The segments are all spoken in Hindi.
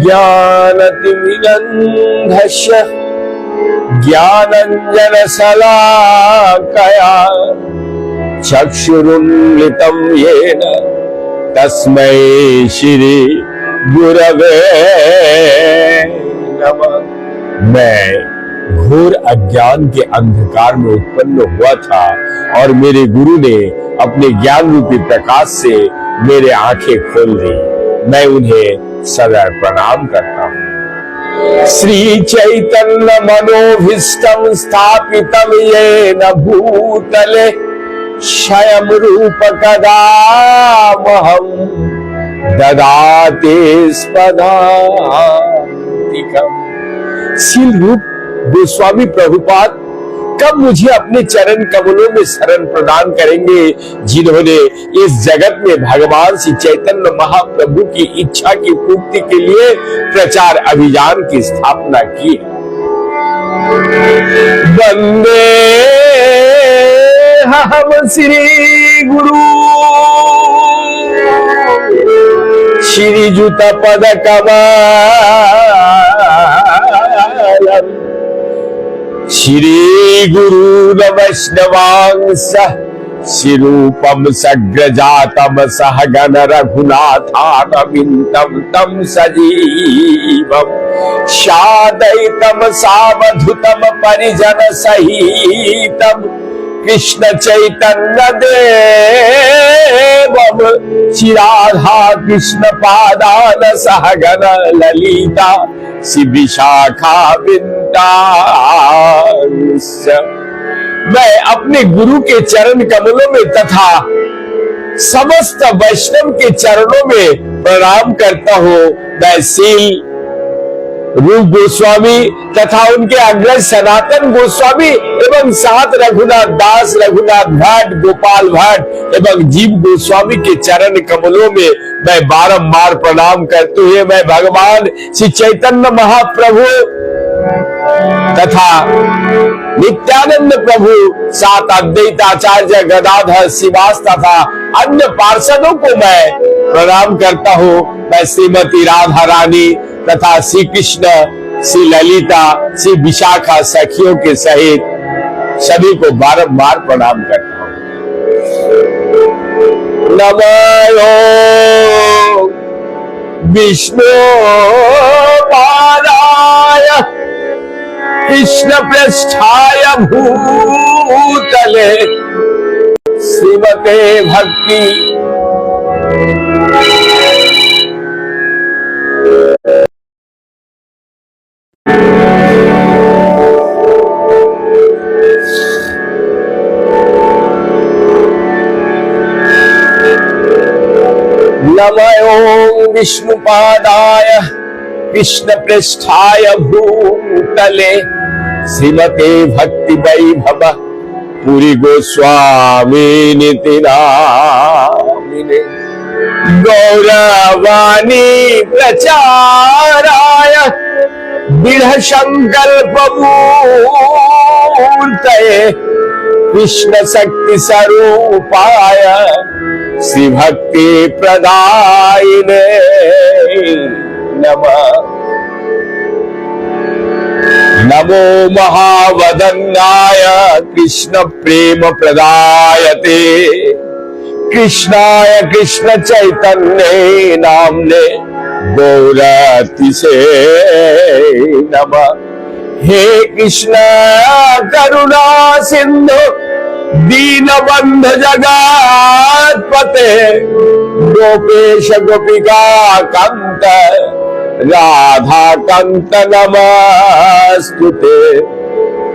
ज्ञानतिमिरन्धस्य ज्ञानञ्जनशलाकया चक्षुरुन्मिलितं येन तस्मै श्री गुरवे नमः। मैं घोर अज्ञान के अंधकार में उत्पन्न हुआ था और मेरे गुरु ने अपने ज्ञान रूपी प्रकाश से मेरे आंखें खोल दी। मैं उन्हें सदा प्रणाम करता हूँ। श्री चैतन्य मनोभीष्टं स्थापितं येन भूतले स्वयं रूप कदामहं ददाति स्पदान्तिकम्। शील रूप गोस्वामी प्रभुपाद कब मुझे अपने चरण कमलों में शरण प्रदान करेंगे, जिन्होंने इस जगत में भगवान श्री चैतन्य महाप्रभु की इच्छा की पूर्ति के लिए प्रचार अभियान की स्थापना की है। वंदे हम श्री गुरु श्री जुत पद कमलम् श्री गुरु वैष्णवांश शिरूपम सग्रजातम सहगन रघुनाथानविन्दं तं सजीवम शादयितं सावधुतं परिजन सहितं कृष्ण चैतन्य देवम श्री राधा कृष्ण पादान सहगन ललिता श्री विशाखा मैं अपने गुरु के चरण कमलों में तथा समस्त वैष्णव के चरणों में प्रणाम करता हूँ। मैं शील रूप गोस्वामी तथा उनके अग्रज सनातन गोस्वामी एवं साथ रघुनाथ दास, रघुनाथ भट्ट, गोपाल भट्ट एवं जीव गोस्वामी के चरण कमलों में मैं बारंबार प्रणाम करते हुए मैं भगवान श्री चैतन्य महाप्रभु तथा नित्यानंद प्रभु, सात अद्वैत आचार्य गदाधर श्रीवास तथा अन्य पार्षदों को मैं प्रणाम करता हूँ। मैं श्रीमती राधा रानी तथा श्री कृष्ण, श्री ललिता, श्री विशाखा सखियों के सहित सभी को बारंबार प्रणाम करता हूँ। नमो विष्णु पादाय कृष्ण पृष्ठाय भूतले श्रीमते भक्ति नमो विष्णुपादाय कृष्ण पृष्ठाय भूतले श्रीमते भक्ति वैभव पुरी गोस्वामी निति नामिने गौरवाणी प्रचाराय दृढ़ संकल्प मूर्तये कृष्ण शक्ति स्वरूपाय श्री भक्ति प्रदायिने नमः। नमो महावदन्याय कृष्ण प्रेम प्रदायते कृष्णाय कृष्ण चैतन्य नाम्ने गौरतिसे नमः। हे कृष्ण करुणा सिंधु दीनबंधु जगत्पते गोपेश गोपिका कांत राधा कांत नमस्तुते।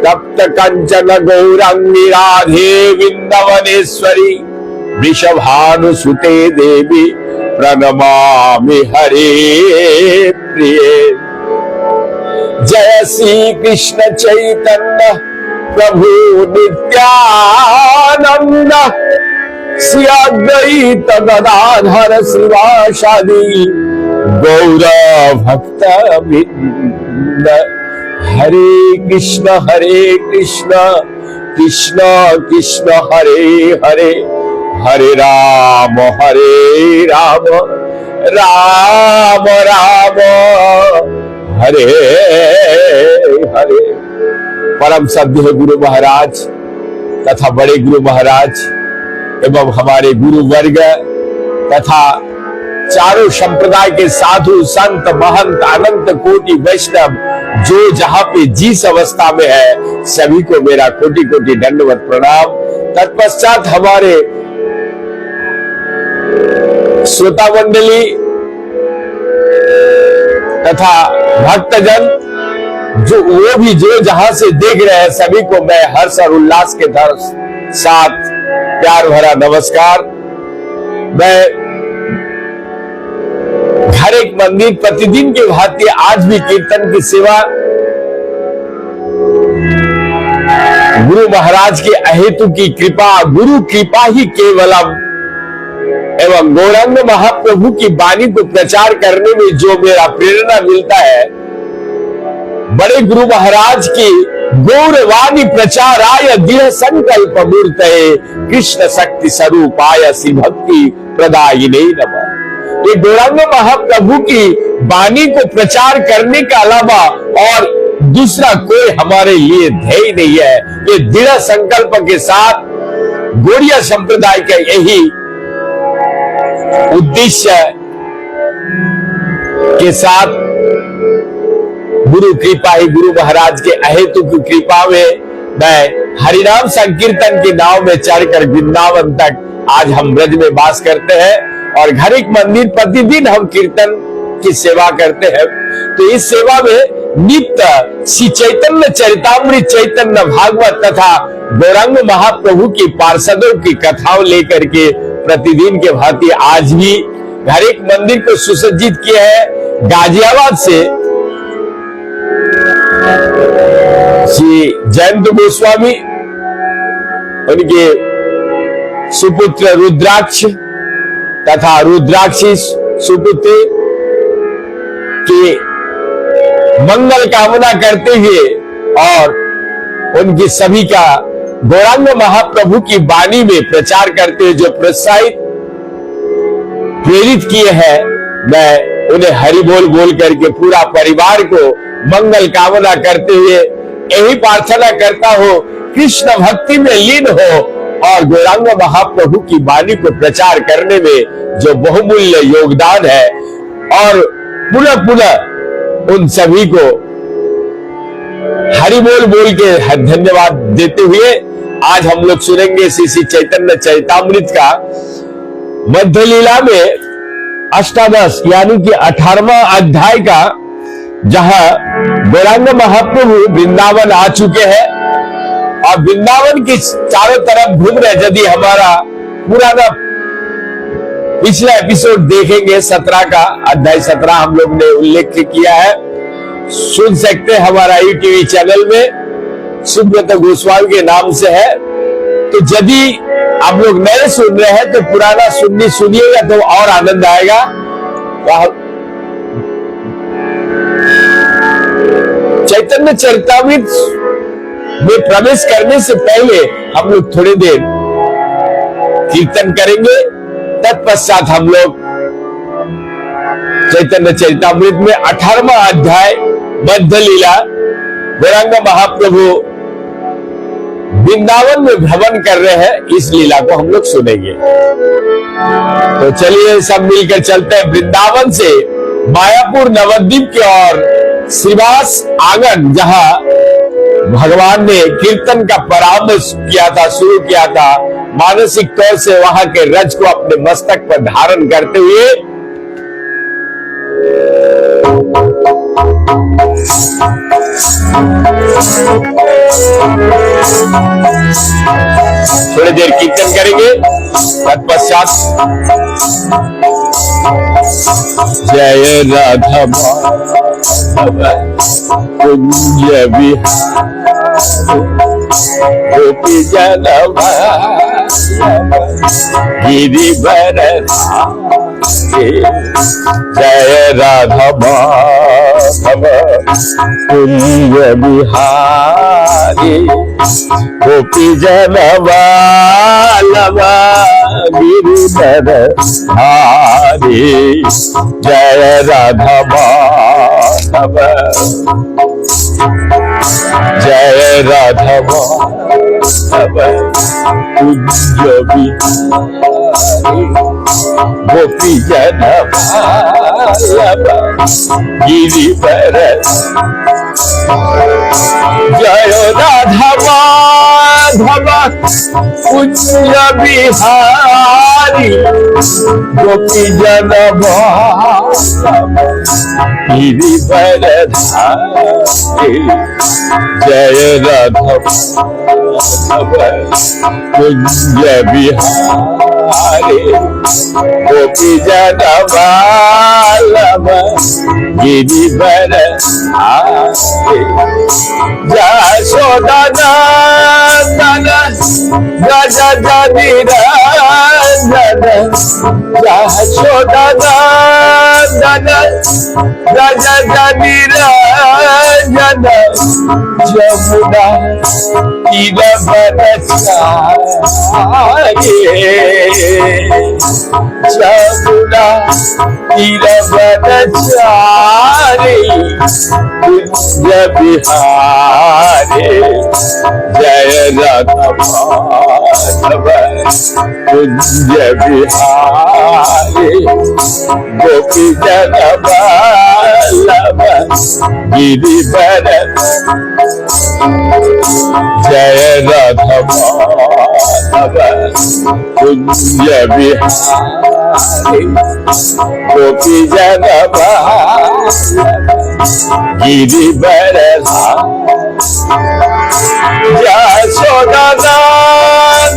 तप्त कंचन गौरांगी राधे वृंदावनेश्वरी वृषभानुसुते देवी प्रणमामि हरे प्रिये। जय श्री कृष्ण चैतन्य प्रभु नित्यानंद श्री अद्वैत गदाधर श्रीवासादि गौर भक्त वृंद। हरे कृष्ण कृष्ण कृष्ण हरे हरे, हरे राम राम राम हरे हरे। परम श्रद्धेय गुरु महाराज तथा बड़े गुरु महाराज एवं हमारे गुरु वर्ग तथा चारों संप्रदाय के साधु संत महंत अनंत कोटि वैष्णव जो जहां पे जिस अवस्था में है सभी को मेरा कोटि कोटि दंडवत प्रणाम। तत्पश्चात हमारे श्रोता मंडली तथा भक्तजन जो जहां से देख रहे हैं सभी को मैं हर्ष और उल्लास के साथ प्यार भरा नमस्कार। मैं हर एक मंदिर प्रतिदिन के भांति आज भी कीर्तन की सेवा गुरु महाराज के अहेतु की कृपा, गुरु कृपा ही केवलम एवं गौरांग महाप्रभु की वाणी को प्रचार करने में जो मेरा प्रेरणा मिलता है, बड़े गुरु महाराज की गौरवाणी प्रचाराय दृढ़ संकल्प मूर्तये कृष्ण शक्ति स्वरूपाय श्री भक्ति प्रदायिने नमः। ये गौरांग महाप्रभु की वाणी को प्रचार करने के अलावा और दूसरा कोई हमारे लिए ध्येय नहीं है। ये दृढ़ संकल्प के साथ गौड़िया संप्रदाय का यही उद्देश्य के साथ गुरु कृपा ही गुरु महाराज के अहेतु की कृपा में मैं हरिनाम संकीर्तन के नाव में चढ़कर वृंदावन तक आज हम ब्रज में वास करते हैं और घर एक मंदिर प्रतिदिन हम कीर्तन की सेवा करते हैं। तो इस सेवा में नित्य श्री चैतन्य चरितामृत, चैतन्य भागवत तथा गौरांग महाप्रभु की पार्षदों की कथाओं लेकर के प्रतिदिन के भांति आज भी घर एक मंदिर को सुसज्जित किया है। गाजियाबाद से श्री जयंत गोस्वामी, उनके सुपुत्र रुद्राक्ष तथा रुद्राक्षी सुपुत्र की मंगल कामना करते हुए और उनकी सभी का गौरांग महाप्रभु की वाणी में प्रचार करते हुए जो प्रोत्साहित प्रेरित किए हैं, मैं उन्हें हरि बोल बोल करके पूरा परिवार को मंगल कामना करते हुए यही प्रार्थना करता हूं कृष्ण भक्ति में लीन हो और गौरांग महाप्रभु की वाणी को प्रचार करने में जो बहुमूल्य योगदान है और पुनः पुनः उन सभी को हरि बोल बोल के धन्यवाद देते हुए आज हम लोग सुनेंगे श्री चैतन्य चरितामृत का मध्य लीला में अष्टादश यानी कि 18वां अध्याय का, जहां गौरांग महाप्रभु वृंदावन आ चुके हैं और वृंदावन की चारों तरफ घूम रहे। यदि हमारा पुराना पिछला एपिसोड देखेंगे 17 का, अध्याय 17 हम लोग ने उल्लेख किया है, सुन सकते हैं हमारा यूट्यूब चैनल में, सुब्रत गोस्वामी के नाम से है। तो यदि आप लोग नए सुन रहे हैं तो पुराना सुनिएगा तो और आनंद आएगा। चैतन्य चरितामृत में प्रवेश करने से पहले हम लोग थोड़ी देर कीर्तन करेंगे, तत्पश्चात हम लोग चैतन्य चरितामृत में 18वां अध्याय मध्य लीला गौरांग महाप्रभु वृंदावन में भ्रमण कर रहे हैं, इस लीला को हम लोग सुनेंगे। तो चलिए सब मिलकर चलते हैं वृंदावन से मायापुर नवद्वीप की ओर श्रीवास आंगन, जहां भगवान ने कीर्तन का प्रारंभ किया था, शुरू किया था। मानसिक तौर से वहां के रज को अपने मस्तक पर धारण करते हुए थोड़ी देर कीर्तन करेंगे, तत्पश्चात जय राधा कुंज गोपी जन गिरिवर जय राधा माधव कुंज बिहारी गोपी जन वल्लभ गिरिधर धारी जय राधा माधव जय राधा माधव कुंज बिहारी गोपी जन वल्लभ गिरिधर जय राधा माधव कुंज बिहारी गोपी जन वल्लभ गिरिधर धारी जय राधा माधव कुंज बिहारी गोपी जन वल्लभ गिरिधर धारी यशोदा नंदन व्रज जनि रंजन यशोदा नंदन व्रज जनि रंजन जमुना तीर बनचारी जमुना तीर बनचारी कुंज बिहारी जय राधा माधव कुंज बिहारी गोपी जन वल्लभ गिरिधर जय राधा माधव कुंज बिहारी गोपी जन वल्लभ गिरिधर यशोदा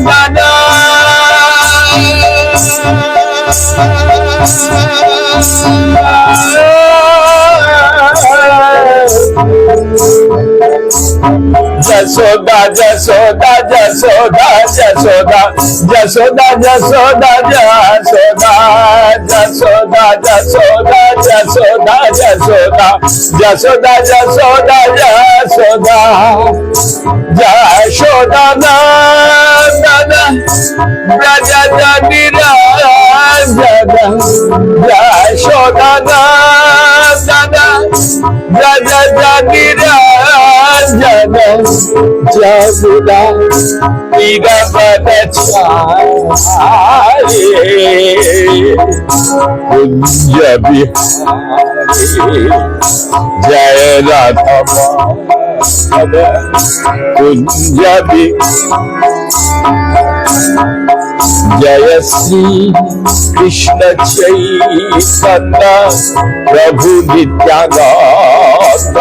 नंदन जसोदा जसोदा जसोदा जसोदा जसोदा जसोदा जसोदा जसोदा जसोदा जसोदा जसोदा जसोदा जसोदा जसोदा यशोदा नंदन व्रज जनि रंजन यशोदा नंदन व्रज जनि रंजन जमुना तीर बनचारी कुंज बिहारी जय राधा माधव कुंज जय श्री कृष्ण चैतन्य प्रभु नित्यानंद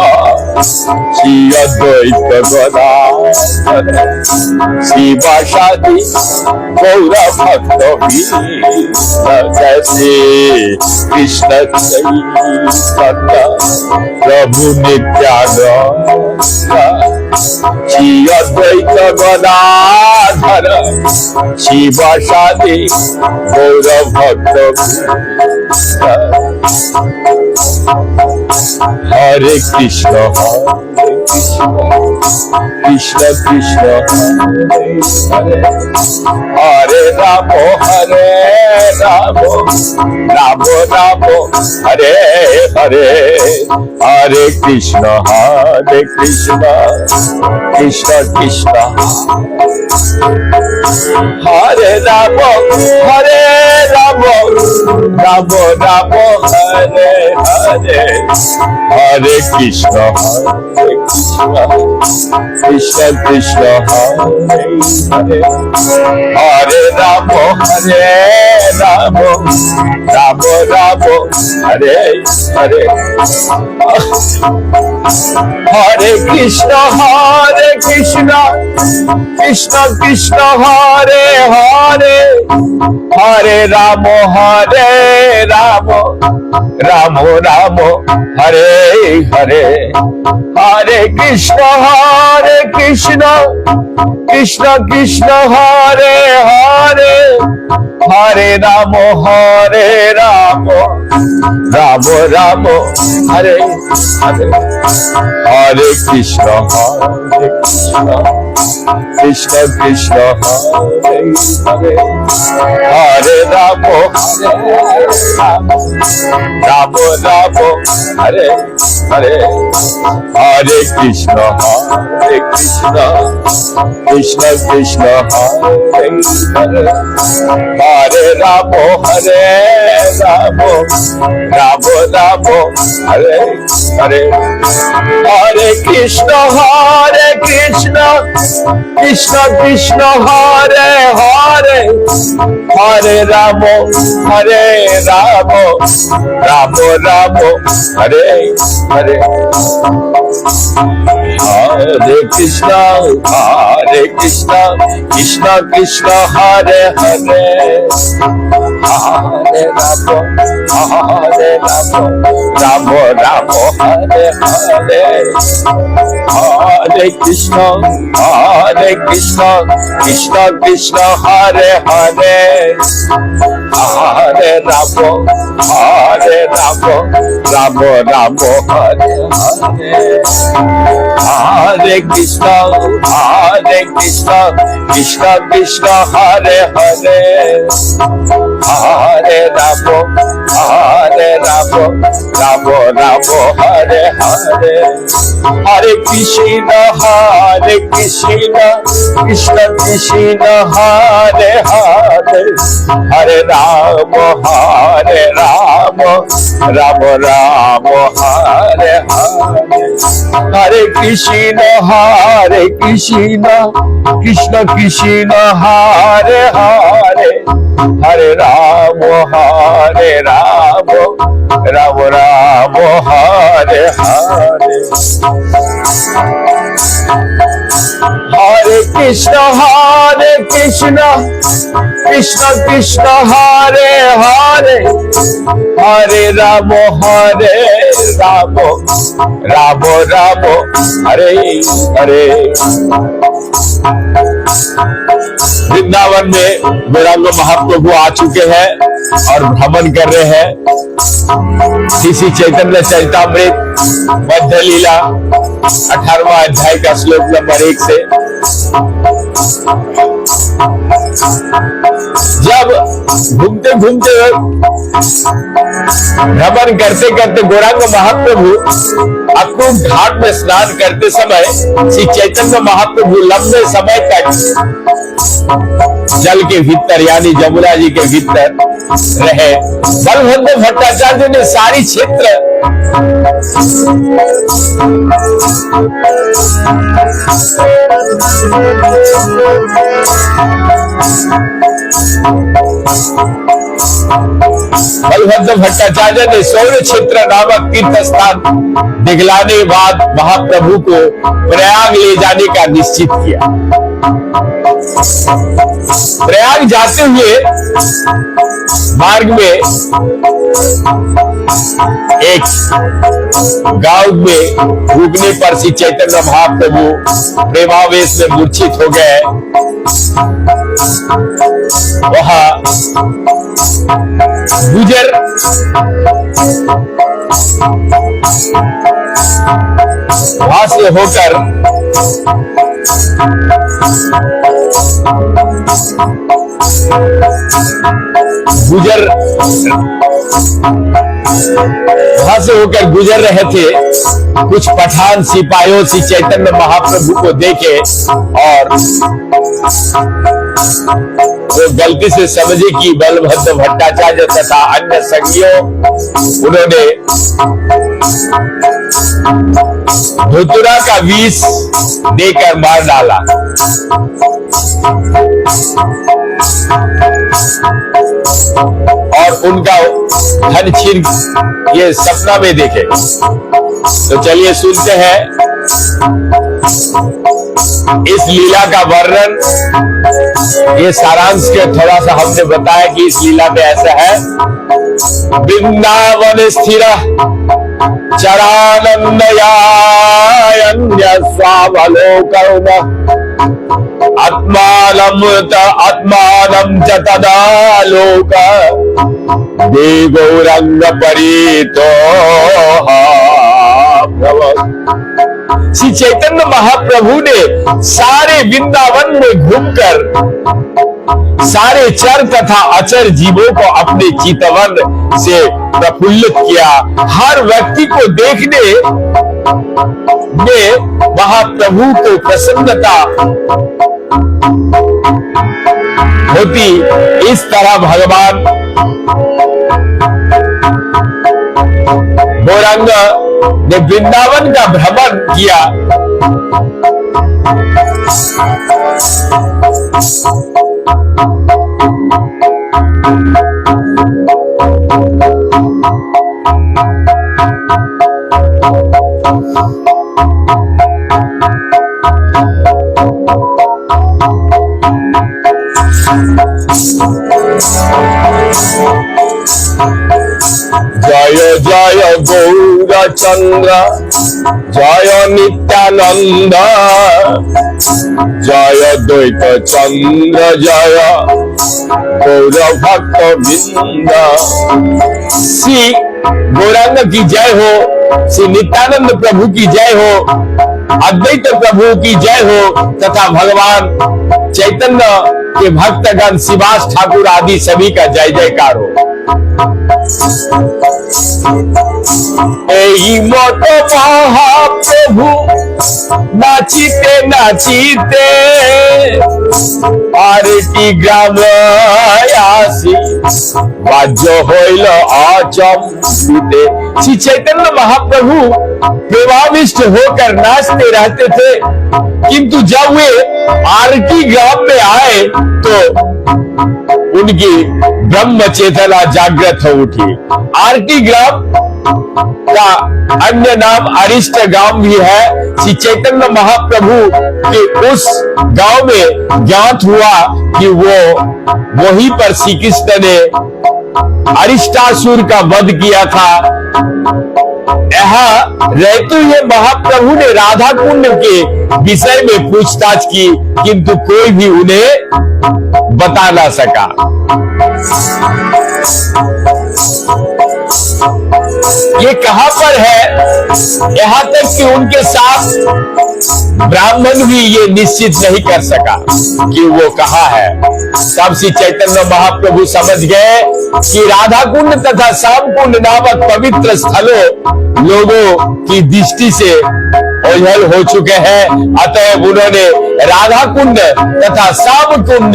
श्री अद्वैत गदाधर शिवासादि गौर भक्त जय श्री कृष्ण चैतन्य प्रभु नित्यानंद श्री अद्वैत गदाधर शिवासादि गौर भक्त हरे कृष्ण कृष्ण कृष्ण हरे हरे राम राम राम राम हरे हरे हरे कृष्ण कृष्ण कृष्ण हरे राम राम राम राम हरे हरे हरे कृष्ण कृष्ण कृष्ण हरे हरे हरे राम राम राम राम हरे हरे हरे कृष्ण कृष्ण कृष्ण हरे हरे हरे राम राम राम हरे हरे, हरे कृष्ण कृष्ण कृष्ण हरे हरे, हरे राम राम राम हरे हरे, हरे कृष्ण कृष्ण कृष्ण हरे हरे, हरे राम राम हरे हरे, हरे कृष्ण कृष्ण कृष्ण हरे हरे, हरे राम राम हरे हरे, हरे कृष्ण कृष्ण कृष्ण हरे हरे, हरे राम राम हरे हरे, हरे कृष्ण कृष्ण कृष्ण हरे हरे, हरे राम राम हरे हरे, हरे कृष्ण कृष्ण कृष्ण हरे हरे, हरे राम राम हरे हरे, हरे कृष्ण कृष्ण कृष्ण हरे हरे, हरे राम राम हरे हरे, हरे कृष्ण कृष्ण कृष्ण हरे हरे, हरे राम राम हरे हरे, हरे कृष्ण कृष्ण कृष्ण हरे हरे, हरे राम राम हरे हरे, हरे कृष्ण कृष्ण कृष्ण हरे हरे, हरे राम राम हरे हरे। वृंदावन में गौरांग महाप्रभु आ चुके हैं और भ्रमण कर रहे हैं। श्री चैतन्य चरितामृत मध्य लीला 18वां अध्याय का श्लोक नंबर 1 से। जब घूमते घूमते भ्रमण करते करते गौरांग महाप्रभु अक्रूर घाट में स्नान करते समय श्री चैतन्य महाप्रभु लंबे समय तक जल के भीतर यानी जमुना जी के भीतर रहे। बलभद्र भट्टाचार्य ने सारी क्षेत्र बलभद्र भट्टाचार्य ने सौर्य क्षेत्र नामक तीर्थ स्थान दिखलाने के बाद महाप्रभु को प्रयाग ले जाने का निश्चित किया। प्रयाग जाते हुए मार्ग में एक गांव में रुकने पर श्री चैतन्य महाप्रभु प्रेमावेश में मूर्छित हो गए। वहां गुजर वहां से होकर गुजर रहे थे। कुछ पठान सिपाहियों श्री चैतन्य महाप्रभु को देखे और वो गलती से समझे कि बलभद्र भट्टाचार्य तथा अन्य संगियों उन्होंने धतूरा का विष देकर मार डाला। और उनका धन छीन ये सपना में देखे। तो चलिए सुनते हैं इस लीला का वर्णन। ये सारांश के थोड़ा सा हमने बताया कि इस लीला में ऐसा है वृंदावन स्थिर चरानंदयान्य स्वावलोकन आत्मानं च तदालोक दे गौरंग परीतो श्री चैतन्य महाप्रभु ने सारे वृंदावन में घूमकर सारे चर तथा अचर जीवों को अपने चितवन से प्रफुल्लित किया। हर व्यक्ति को देखने में महाप्रभु को प्रसन्नता होती। इस तरह भगवान गौरांग ने वृंदावन का भ्रमण किया। जय जय गौरचंद्र जय नित्यानंद जय द्वैत चंद्र जय गौर भक्त वृंद। श्री गौरांग की जय हो, श्री नित्यानंद प्रभु की जय हो, अद्वैत प्रभु की जय हो तथा भगवान चैतन्य के भक्तगण शिवास ठाकुर आदि सभी का जय जयकार हो। এই মত মহাপ্রভু নাচিতে নাচিতে আরেকটি গ্রামে আসি বাজ্য হইল अचंभिते। श्री चैतन्य महाप्रभु प्रेमाविष्ट होकर नाचते रहते थे, किंतु जब वे आरती ग्राम में आए तो उनकी ब्रह्म चेतना जागृत हो उठी। आरती ग्राम का अन्य नाम अरिष्ट गांव भी है। श्री चैतन्य महाप्रभु के उस गांव में ज्ञात हुआ कि वहीं पर श्री कृष्ण ने अरिष्टासुर का वध किया था। यहाँ रहते हुए महाप्रभु ने राधा कुंड के विषय में पूछताछ की, किंतु कोई भी उन्हें बता ना सका। ये कहां पर है, यहां तक कि उनके साथ ब्राह्मण भी ये निश्चित नहीं कर सका कि वो कहां है। तब श्री चैतन्य महाप्रभु समझ गए कि राधा कुंड तथा श्याम कुंड नामक पवित्र स्थलों लोगों की दृष्टि से ओझल हो चुके हैं। अतएव उन्होंने राधा कुंड तथा श्याम कुंड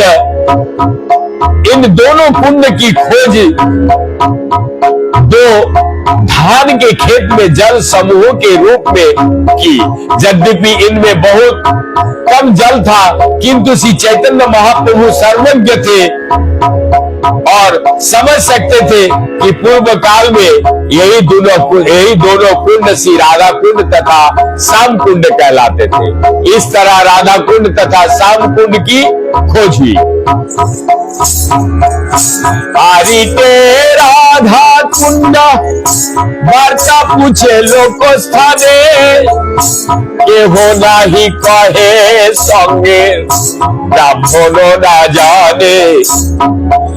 इन दोनों कुंड की खोज दो धान के खेत में जल समूहों के रूप में की। यद्यपि इनमें बहुत कम जल था, किंतु श्री चैतन्य महाप्रभु सर्वज्ञ थे और समझ सकते थे कि पूर्व काल में यही दोनों कुंड श्री राधा कुंड तथा श्याम कुंड कहलाते थे। इस तरह राधा कुंड तथा श्याम कुंड की खोज हुई। आरिते राधा कुंड वार्ता पूछे लोक स्थाने के हो नाही कहे संगे ब्राह्मण ना जाने।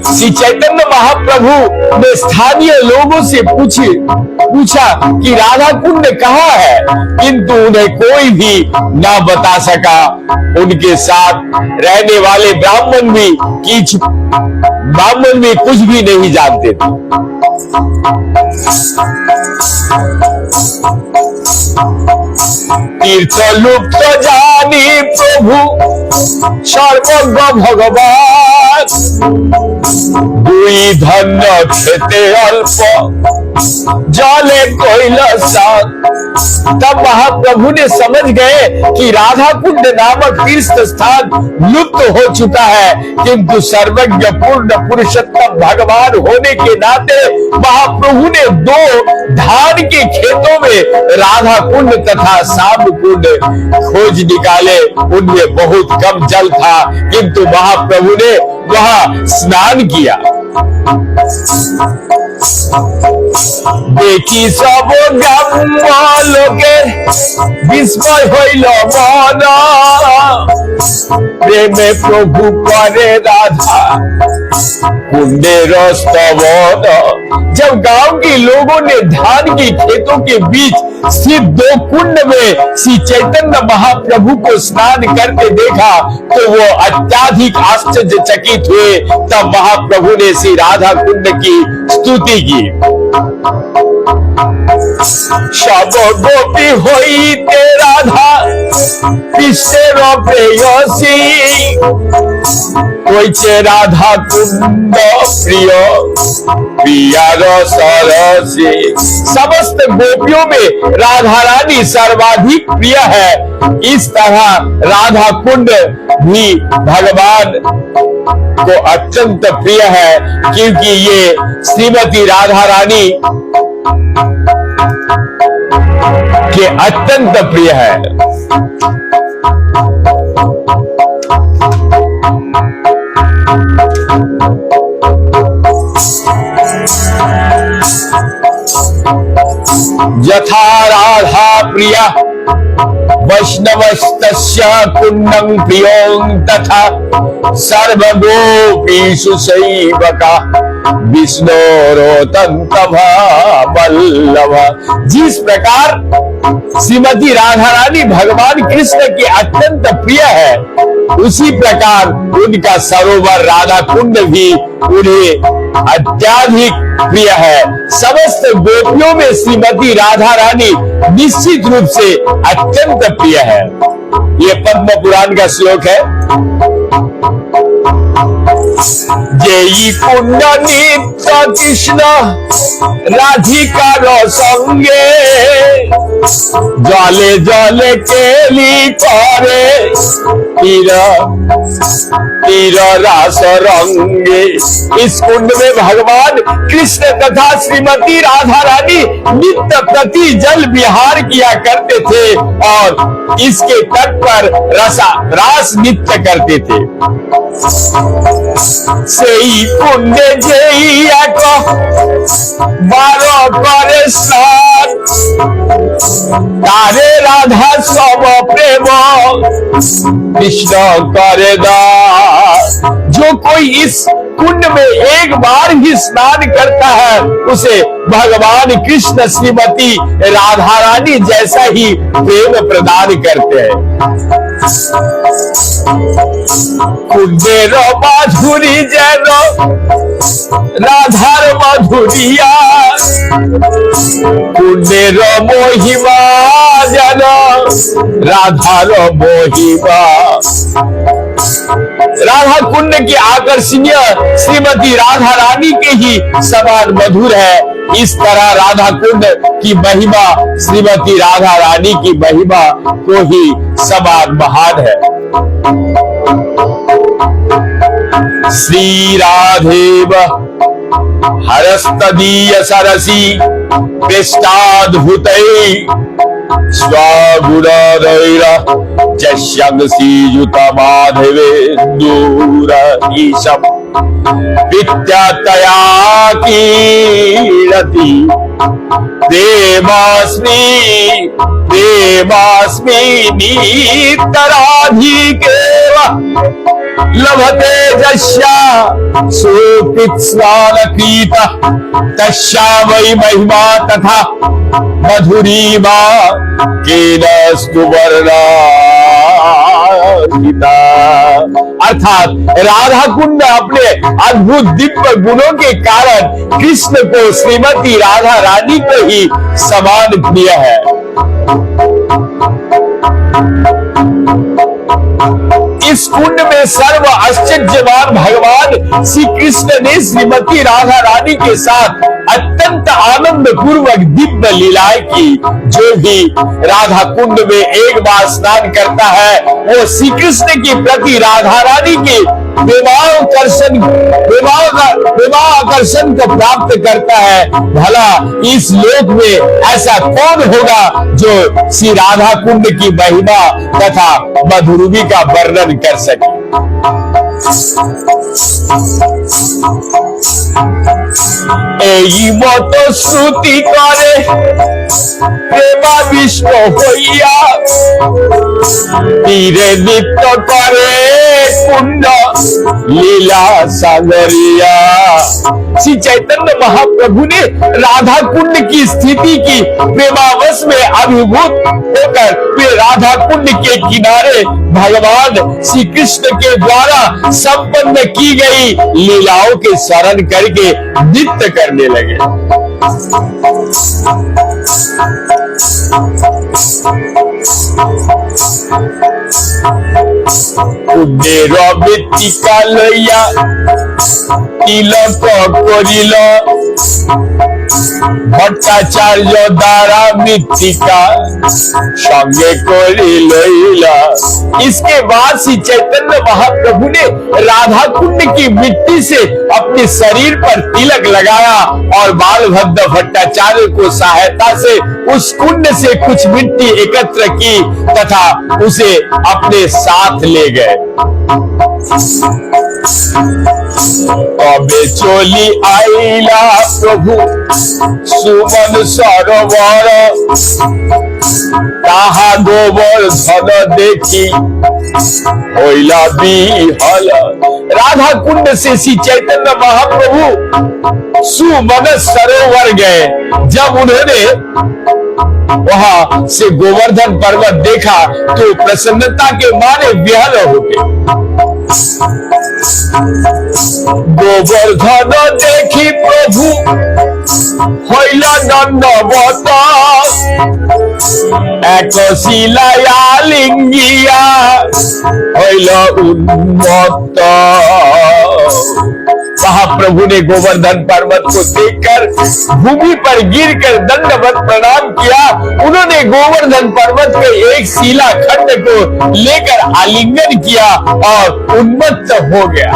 श्री चैतन्य महाप्रभु ने स्थानीय लोगों से पूछा कि राधा कुंड कहाँ है, किंतु उन्हें कोई भी ना बता सका। उनके साथ रहने वाले ब्राह्मण भी कुछ भी नहीं जानते थे। तीर्थ लुप्त जानी प्रभु सर्वज्ञ भगवान दुई धन्य खेते अल्प जले कैलासात। तब महाप्रभु ने समझ गए कि राधा कुंड नामक तीर्थ स्थान लुप्त हो चुका है, किंतु सर्वज्ञ पूर्ण पुरुषोत्तम भगवान होने के नाते महाप्रभु ने दो धान के खेतों में राधा कुंड तथा श्याम कुंड खोज निकाले। उनमें बहुत कम जल था, किंतु महाप्रभु ने वहां स्नान किया। দেখি সব গ্রাম্য লোকের বিস্ময় হইল মন, প্রেমে প্রভু করে राधा कुंडेर स्तवन। जब गांव के लोगों ने धान की खेतों के बीच स्थित 2 कुंड में श्री चैतन्य महाप्रभु को स्नान करते देखा तो वो अत्याधिक आश्चर्यचकित हुए। तब महाप्रभु ने श्री राधा कुंड की स्तुति की। सब गोपी होइते राधा कृष्णेर प्रेयसी, হইছে রাধা কুন্ড প্রিয় प्रियार सरसी। समस्त गोपियों में राधा रानी सर्वाधिक प्रिय है। इस तरह राधा कुंड भी भगवान को अत्यंत प्रिय है, क्योंकि ये श्रीमती राधा रानी के अत्यंत प्रिय है। यथा राधा प्रिया वैष्णवस्तस्य कुंडं प्रियों तथा सर्वगोपीषु सेवका विष्णोरोतंतभवल्लभ। जिस प्रकार श्रीमती राधा रानी भगवान कृष्ण की अत्यंत प्रिय है, उसी प्रकार उनका सरोवर राधा कुंड भी उन्हें अत्याधिक प्रिय है। समस्त गोपियों में श्रीमती राधा रानी निश्चित रूप से अत्यंत प्रिय है। ये पद्म पुराण का श्लोक है। जेई कुंड नित्य कृष्ण राधिकार संगे, जले जले केली करे तीर रास रंगे। इस कुंड में भगवान कृष्ण तथा श्रीमती राधा रानी नित्य प्रति जल विहार किया करते थे और इसके तट पर रास नृत्य करते थे। সেই কুণ্ডে যেই এক 12 করে স্নান, তারে রাধা সব প্রেম कृष्ण करे दास। जो कोई इस कुंड में एक बार ही स्नान करता है, उसे भगवान कृष्ण श्रीमती राधा रानी जैसा ही प्रेम प्रदान करते हैं। कुंडेर माधुरी जैन राधार माधुरिया, कुंडेर मोहिमा जन राधार मोहिमा। राधा कुंड की आकर्षणीय श्रीमती राधा रानी के ही समान मधुर है। इस तरह राधा कुंड की महिमा श्रीमती राधा रानी की महिमा को ही समान महान है। श्री राधेव हरस्तदीय सरसी पृष्ठाद्भुतै स्वगुणदैर जस्यं श्रीयुत माधवेन्दुरईशम् विद्यातया कीरति प्रेमास्मि नितराधिकेव लभते जस्या सुकृत्स्नानकृत तस्या वै महिमा तथा मधुरीमा केनस्तु वर्णिता। अर्थात राधा कुंड अपने अद्भुत दिव्य गुणों के कारण कृष्ण को श्रीमती राधा रानी को ही समान प्रिय है। इस कुंड में सर्व आश्चर्यवान भगवान श्री कृष्ण ने श्रीमती राधा रानी के साथ अत्यंत आनंद पूर्वक दिव्य लीलाएं की। जो भी राधा कुंड में एक बार स्नान करता है, वो श्री कृष्ण की प्रति राधा रानी के विवाहाकर्षण को प्राप्त करता है। भला इस लोक में ऐसा कौन होगा जो श्री राधा कुंड की महिमा तथा मधुरूपी का वर्णन कर सके। এই মতো শ্রুতি করে প্রেমাবিষ্ট হইয়া তীরে নৃত্য করে कुंड लीला सागरिया। श्री चैतन्य महाप्रभु ने राधा कुंड की स्थिति की, प्रेमावश में अभिभूत होकर वे राधा कुंड के किनारे भगवान श्री कृष्ण के द्वारा संपन्न की गई लीलाओं के स्मरण करके नृत्य करने लगे। कुंडेर मृत्तिका लइया तिलक करिल भट्टाचार्य द्वारा मृत्तिका संगे करी लइला। इसके बाद श्री चैतन्य महाप्रभु ने राधा कुंड की मिट्टी से अपने शरीर पर तिलक लगाया और बालभद्र भट्टाचार्य को सहायता से उस कुंड से कुछ मिट्टी एकत्र की तथा उसे अपने साथ ले गए। तबे चली आईला प्रभु सुमन सरोवर ताहा गोवर्धन देखी होइला विहल। राधा कुंड से श्री चैतन्य महाप्रभु सुमन सरोवर गए। जब उन्होंने वहां से गोवर्धन पर्वत देखा तो प्रसन्नता के मारे विहल हो गए। गोवर्धन देखी प्रभु होइला दंडवत एक शिलाया लिंगिया होइला उन्मत्त। महाप्रभु ने गोवर्धन पर्वत को देखकर भूमि पर गिरकर दंडवत प्रणाम किया। उन्होंने गोवर्धन पर्वत के एक शिला खंड को लेकर आलिंगन किया और उन्मत्त हो गया।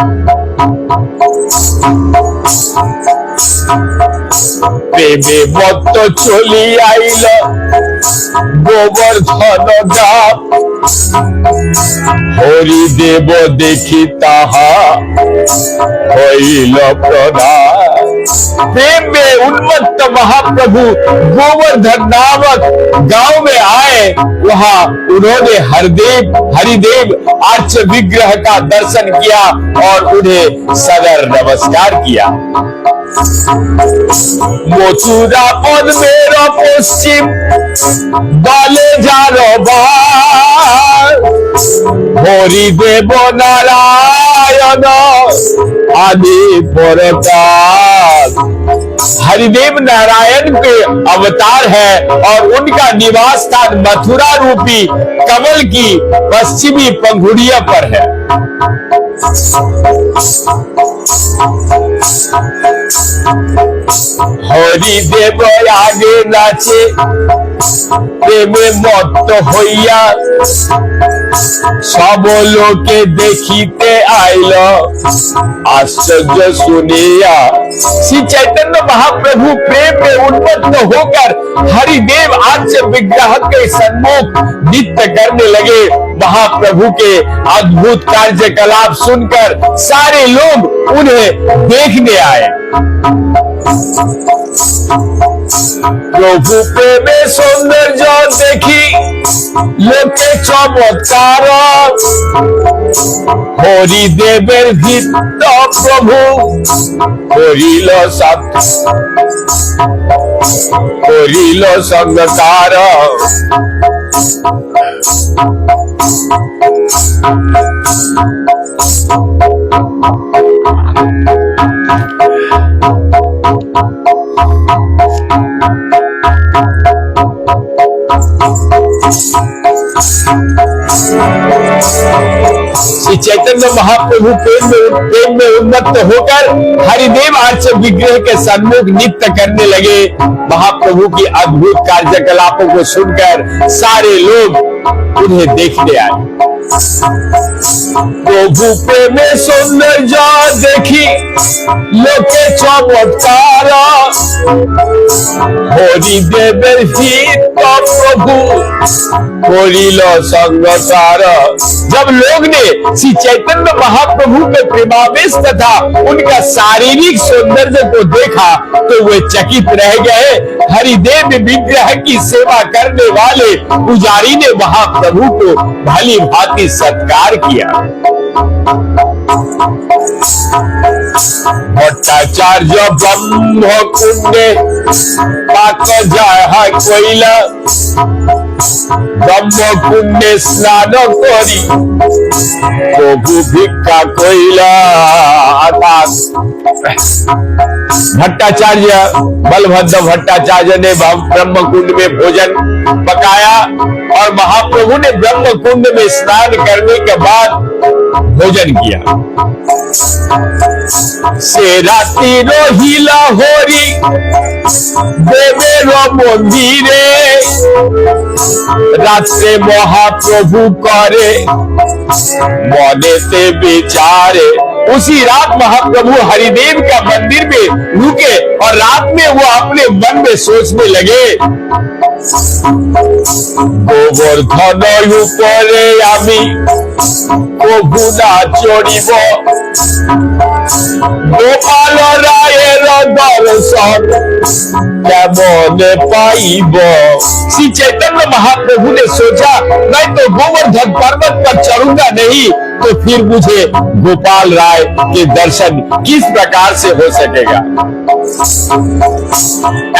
प्रेमे मत्त चली आइल गोवर्धन गाप हरिदेव देखी ताहा होइल प्रधान। प्रेम में उन्मत्त महाप्रभु गोवर्धन नामक गांव में आए। वहां उन्होंने हरिदेव आर्च विग्रह का दर्शन किया और उन्हें सदर नमस्कार किया। मथुरा पद मेरा पश्चिम बाले हरिदेव नारायण आदि परताल। हरिदेव नारायण के अवतार है और उनका निवास स्थान मथुरा रूपी कमल की पश्चिमी पंखुड़िया पर है। हरिदेव आगे नाचे प्रेमे मत्त हइया सब लोके देखिते आइल आश्चर्य सुनिया। श्री चैतन्य महाप्रभु प्रेम में उन्मत्त होकर हरिदेव आर्च विग्रह के सम्मुख नृत्य करने लगे। महाप्रभु के अद्भुत कार्यकलाप सुनकर सारे लोग उन्हें देखने आए। प्रभु प्रेमे सौंदर्य देखी लोके चमत्कार हरिदेवेर भीत प्रभु करिल संगकार। श्री चैतन्य महाप्रभु प्रेम में उन्मत्त होकर हरिदेव आर्च विग्रह के सम्मुख नृत्य करने लगे। महाप्रभु की अद्भुत कार्यकलापों को सुनकर सारे लोग उन्हें देखने आए। প্রভু প্রেমে সৌন্দর্য দেখি লোকে চমৎকার, হরিদেবের হিত প্রভু করিল संगसार। जब लोग ने श्री चैतन्य महाप्रभु के प्रेमावेश तथा उनका शारीरिक सौंदर्य को देखा तो वे चकित रह गए। हरिदेव विग्रह की सेवा करने वाले पुजारी ने महाप्रभु को भली भांति सत्कार किया। भट्टाचार्य ब्रह्म कुंडे पाक जाय कोइला, ब्रह्म कुंडे स्नान करी प्रभु भिक्षा कोइला। भट्टाचार्य बलभद्र भट्टाचार्य ने ब्रह्म कुंड में भोजन पकाया और महाप्रभु ने ब्रह्म कुंड में स्नान करने के बाद भोजन किया। से राति रहिला हरि देवेर मंदिरे, रात्रे महाप्रभु करे मने से विचारे। उसी रात महाप्रभु हरिदेव का मंदिर में रुके और रात में वो अपने मन में सोचने लगे, गोवर्धन ऊपरे आमी प्रभु ना चढ़िब, गोपाल रायर दर्शन केमने पाइब। श्री चैतन्य महाप्रभु ने सोचा, मैं तो गोवर्धन पर्वत पर चढ़ूंगा नहीं तो फिर मुझे गोपाल राय के दर्शन किस प्रकार से हो सकेगा।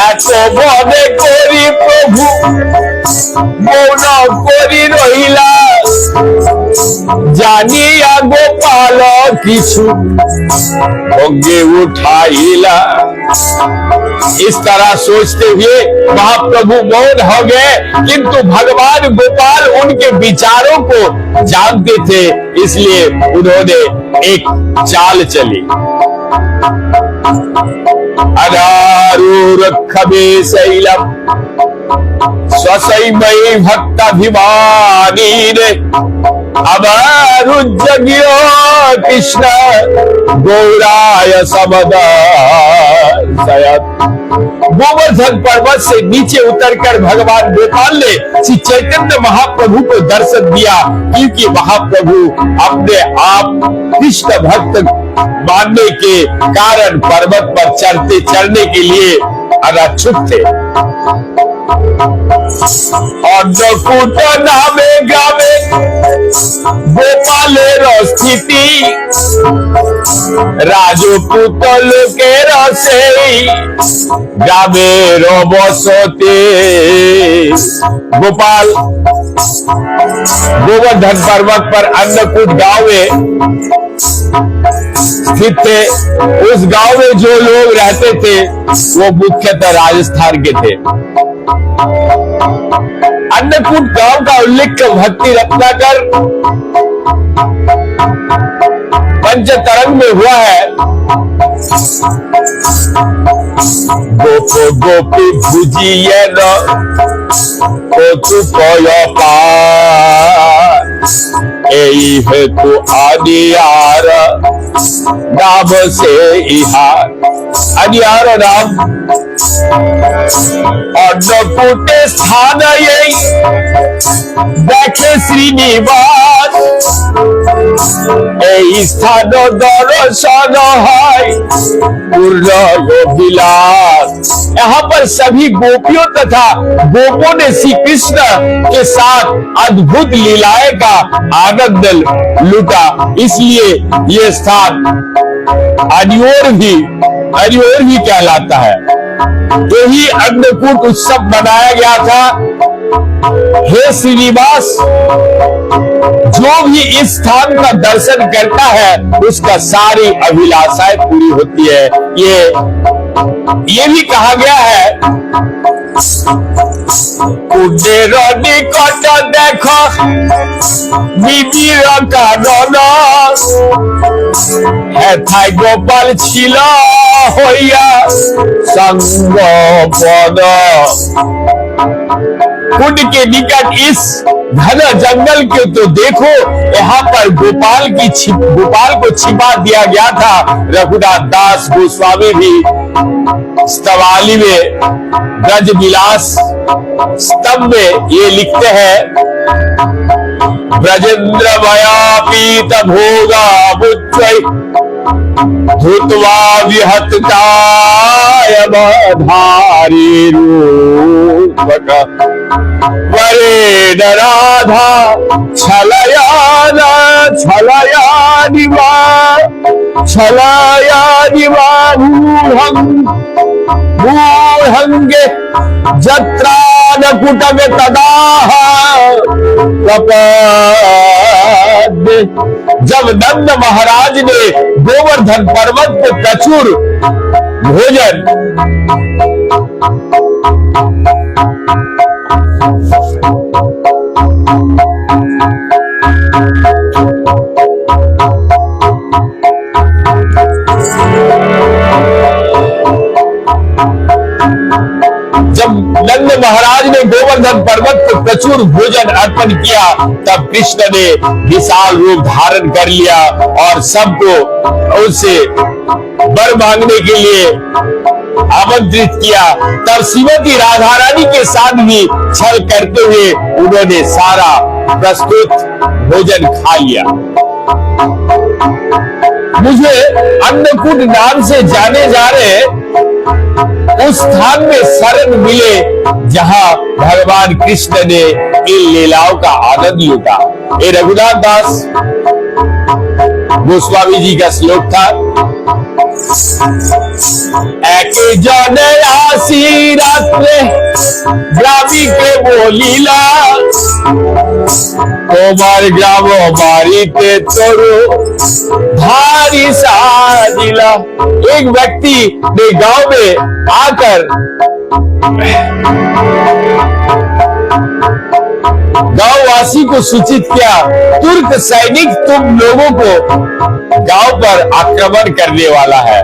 ऐसो मने करी प्रभु मौन करी रहिला, जानिया गोपाल किछु भोगे उठाइला। इस तरह सोचते हुए महाप्रभु मौन हो गए, किंतु भगवान गोपाल उनके विचारों को जानते थे, इसलिए उन्होंने एक चाल चली। अनारूरखमे शैलम स्वसैमयी भक्ताभिमानी रे, अमरुज्जग्यो कृष्ण गौराय समदर्शयत्। गोवर्धन पर्वत से नीचे उतरकर भगवान गोपाल ने श्री चैतन्य महाप्रभु को दर्शन दिया, क्योंकि महाप्रभु अपने आप कृष्ण भक्त मानने के कारण पर्वत पर चढ़ने के लिए अनिच्छुक थे। अन्नकूट नामे ग्रामे गोपालेर स्थिति, राजपूत लोकेर सेई ग्रामेर बसति। गोपाल गोवर्धन पर्वत पर अन्नकूट गांव में स्थित थे। उस गांव में जो लोग रहते थे वो मुख्यतः राजस्थान के थे। अन्नकूट गांव का उल्लेख भक्ति रत्नाकर पंचतरंग में हुआ है। गोप गोपी भुजिए न हेतु अनियार नाम से इहार। अनियार नाम अन्नकूटे स्थान यही देखे श्रीनिवास, এই স্থান दर्शन है पूर्ण विलास। यहाँ पर सभी गोपियों तथा गोपों ने श्री कृष्ण के साथ अद्भुत लीलाएं का आनंद लूटा, इसलिए ये स्थान अनियोर भी कहलाता है। यही अन्नकूट उत्सव मनाया गया था। हे श्रीनिवास, जो भी इस स्थान का दर्शन करता है उसका सारी अभिलाषाएं पूरी होती है। ये भी कहा गया है, कुंडेर निकट देखो विधिर कारण, हेथाय गोपाल छिल होइया संग पद। कुंड के निकट इस घना जंगल के तो देखो, यहाँ पर गोपाल को छिपा दिया गया था। रघुनाथ दास गोस्वामी भी स्तवाली में ब्रज विलास स्तंभ में ये लिखते हैं, ब्रजेंद्र मया पीत भोगा बुच्चै धुत्वा विहतकाय धारी रूपक वरे राधा छलया निवा मूढ़ंगे जत्रा नकुटग तदाह जब नंद महाराज ने गोवर्धन पर्वत पे प्रचुर भोजन नंद महाराज ने गोवर्धन पर्वत पर प्रचुर भोजन अर्पण किया, तब कृष्ण ने विशाल रूप धारण कर लिया और सबको उससे वर मांगने के लिए आमंत्रित किया। तब श्रीमती राधा रानी के साथ भी छल करते हुए उन्होंने सारा प्रस्तुत भोजन खा लिया। मुझे अन्नकूट नाम से जाने जा रहे उस स्थान में शरण मिले जहां भगवान कृष्ण ने इन लीलाओं का आनंद लूटा। ये रघुनाथ दास गोस्वामी जी का श्लोक था। एक जन आसी रात्रे ग्रामी के बोलीला তোমার গ্রাম বাড়িতে तोरो भारी साजिला। एक व्यक्ति ने गांव में आकर गांववासी को सूचित किया, तुर्क सैनिक तुम लोगों को गांव पर आक्रमण करने वाला है।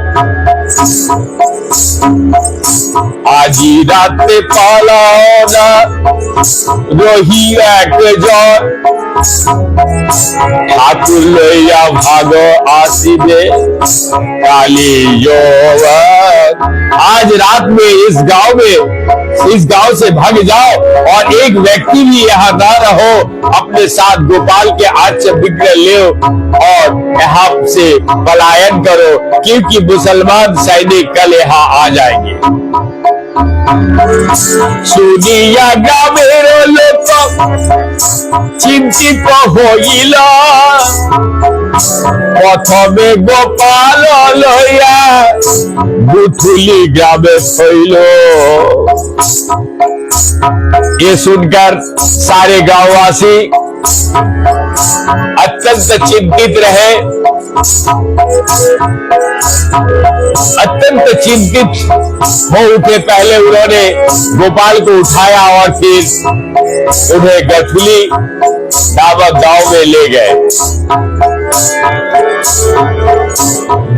আজি রাতে পালানা রহি একজন ঠাকুর লইয়া ভাগ আসিবে কালী যৌবন। आज रात में इस गांव से भाग जाओ और एक व्यक्ति भी यहाँ ना रहो, अपने साथ गोपाल के आच्य विग्रह ले और यहाँ से पलायन करो, क्योंकि मुसलमान सैनिक कल यहाँ आ जाएंगे। सुनिया ग्रामेर लोक चिंतित हईल, प्रथमे गोपाल लइया गुथुली ग्रामे थइल। ये सुनकर सारे गांववासी अत्यंत चिंतित रहे, अत्यंत चिंतित हो उठे। पहले उन्होंने गोपाल को उठाया और फिर उन्हें गठुली नामक गांव में ले गए।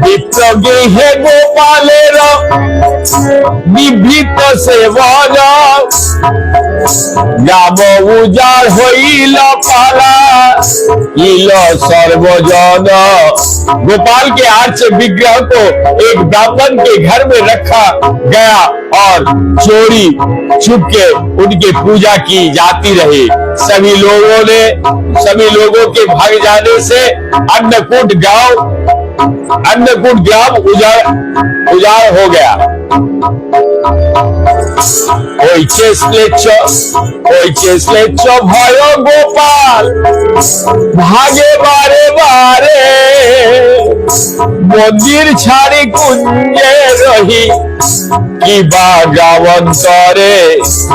विप्रगृहे गोपालेर निभृत सेवन ग्राम उजाड़ हईल पाला इल सर्वजन। गोपाल के आर्च विग्रह को एक ब्राह्मण के घर में रखा गया और चोरी छुप के उनकी पूजा की जाती रही। सभी लोगों के भाग जाने से अन्नकूट ग्राम उजाड़ हो गया। भय गोपाल भागे बारे बारे मंदिर छाड़ी कुंजे रही कि बागावंतरे।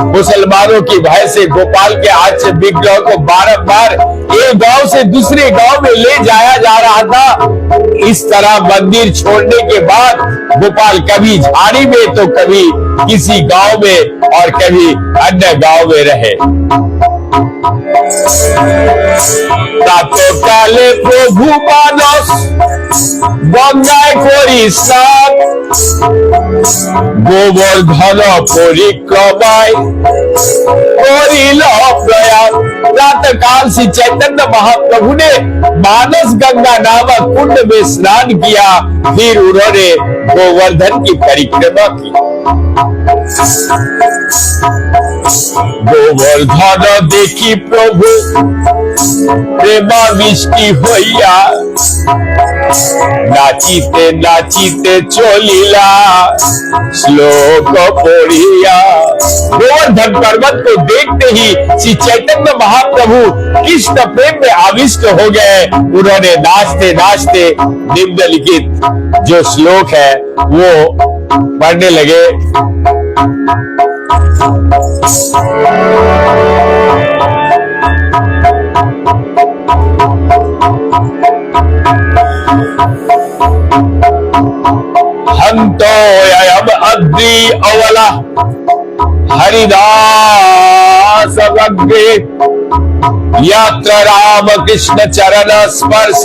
मुसलमानों की भय से गोपाल के आच्य विग्रह को बार-बार एक गांव से दूसरे गांव में ले जाया जा रहा था। इस तरह मंदिर छोड़ने के बाद गोपाल कभी झाड़ी में तो कभी किसी गांव में और कभी अन्य गांव में रहे। प्रातः काले प्रभु मानस গঙ্গায় করি স্নান, গোবর্ধন পরিক্রমায় করিল प्रयाग। प्रातः काल श्री चैतन्य महाप्रभु ने मानस गंगा नामक कुंड में स्नान किया, फिर उन्होंने गोवर्धन की परिक्रमा की। गोवर्धन देखी प्रभु प्रेमाविष्टि হইয়া, नाचिते नाचिते चलिला श्लोक पढ़िया। गोवर्धन पर्वत को देखते ही श्री चैतन्य महाप्रभु कृष्ण प्रेम में आविष्ट हो गए। उन्होंने नाचते नाचते निम्नलिखित जो श्लोक है वो पढ़ने लगे। हंतोऽयम् अद्रि अवला हरिदास अग्रे, यत्र राम कृष्ण चरण स्पर्श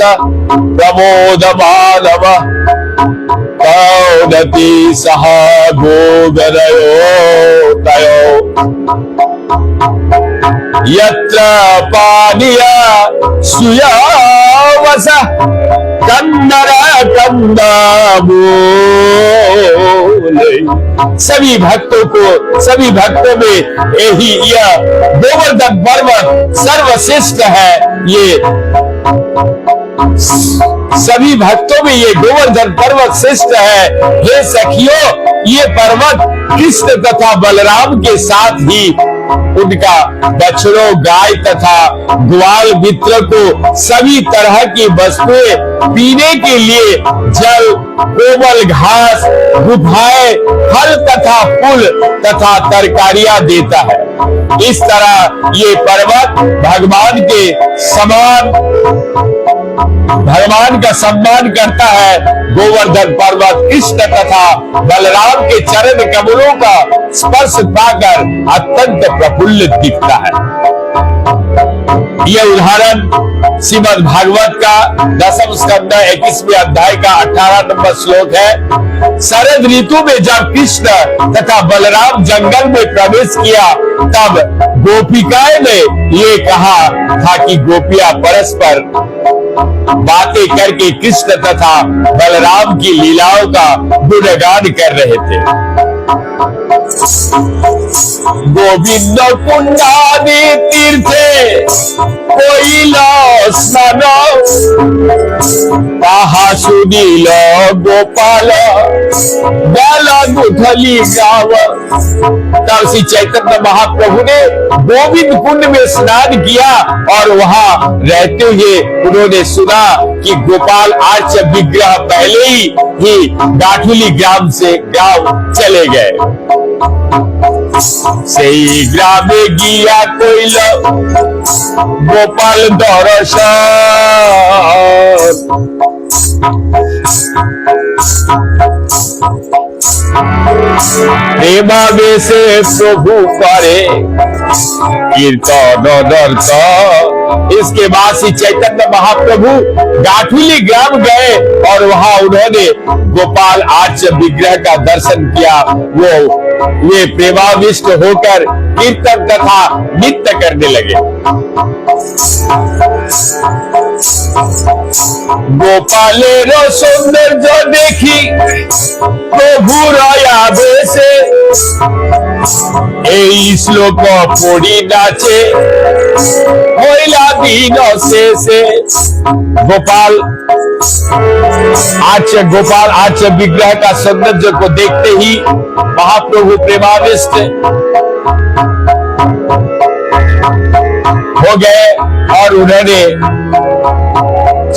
प्रमोद मानव, कौदति सह गोगदयो तयो, यत्र पानीय सुयावस कंदर कंदामूले। सभी भक्तों को, सभी भक्तों में यही यह गोवर्धन पर्वत सर्वश्रेष्ठ है। ये सभी भक्तों में ये गोवर्धन पर्वत श्रेष्ठ है। हे सखियों, ये पर्वत कृष्ण तथा बलराम के साथ ही उनका बछड़ों, गाय तथा ग्वाल मित्र को सभी तरह की वस्तुएं, पीने के लिए जल, कोमल घास, गुफाएं, फल तथा फूल तथा तरकारियां देता है। इस तरह ये पर्वत भगवान का सम्मान करता है। गोवर्धन पर्वत कृष्ण तथा बलराम के चरण कमलों का स्पर्श पाकर अत्यंत प्रफुल्लित दिखता है। यह उदाहरण श्रीमद् भागवत का 10वें स्कंद 21वें अध्याय का 18 नंबर श्लोक है। शरद ऋतु में जब कृष्ण तथा बलराम जंगल में प्रवेश किया, तब गोपिकाएं ने ये कहा था कि गोपियां परस्पर बातें करके कृष्ण तथा बलराम की लीलाओं का गुणगान कर रहे थे। गोविंद कुंडानी तीर्थे कोइल स्नान, ताहा सुनील गोपाल गल गुठली गाव। तब श्री चैतन्य महाप्रभु ने गोविंद कुंड में स्नान किया और वहां रहते हुए उन्होंने सुना कि गोपाल आर्च विग्रह पहले ही गाठुली ग्राम से गांव चले गए। সেই গ্রামে গিয়া কইল গোপাল দর্শন, প্রেমাবেশে প্রভু করে कीर्तन दर्शन। इसके बाद श्री चैतन्य महाप्रभु गाठुली ग्राम गए और वहां उन्होंने गोपाल आर्च विग्रह का दर्शन किया। वे प्रेमाविष्ट होकर कीर्तन तथा नृत्य करने लगे। गोपालेर सौंदर्य देखी प्रभुर आवेशे, এই শ্লোক পড়ি नाचे হইলা দিন শেষে। गोपाल आर्च विग्रह का सौंदर्य को देखते ही महाप्रभु प्रेमाविष्ट हो गए और उन्होंने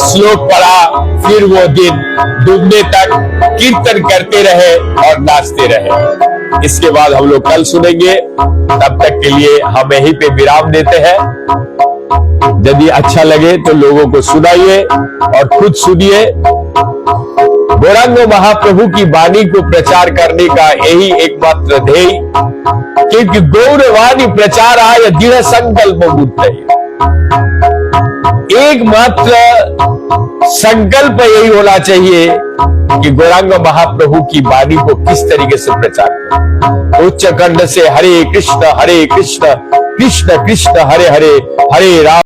श्लोक पढ़ा। फिर वो दिन डूबने तक कीर्तन करते रहे और नाचते रहे। इसके बाद हम लोग कल सुनेंगे। तब तक के लिए हम यहीं पे विराम देते हैं। यदि अच्छा लगे तो लोगों को सुनाइए और खुद सुनिए। गौरांग महाप्रभु की वाणी को प्रचार करने का यही एकमात्र ध्येय, क्योंकि गौरवाणी प्रचार आय दृढ़ संकल्प बुद्ध। एकमात्र संकल्प यही होना चाहिए कि गौरांग महाप्रभु की वाणी को किस तरीके से प्रचार करें। उच्च कंठ से हरे कृष्ण कृष्ण कृष्ण हरे हरे, हरे राम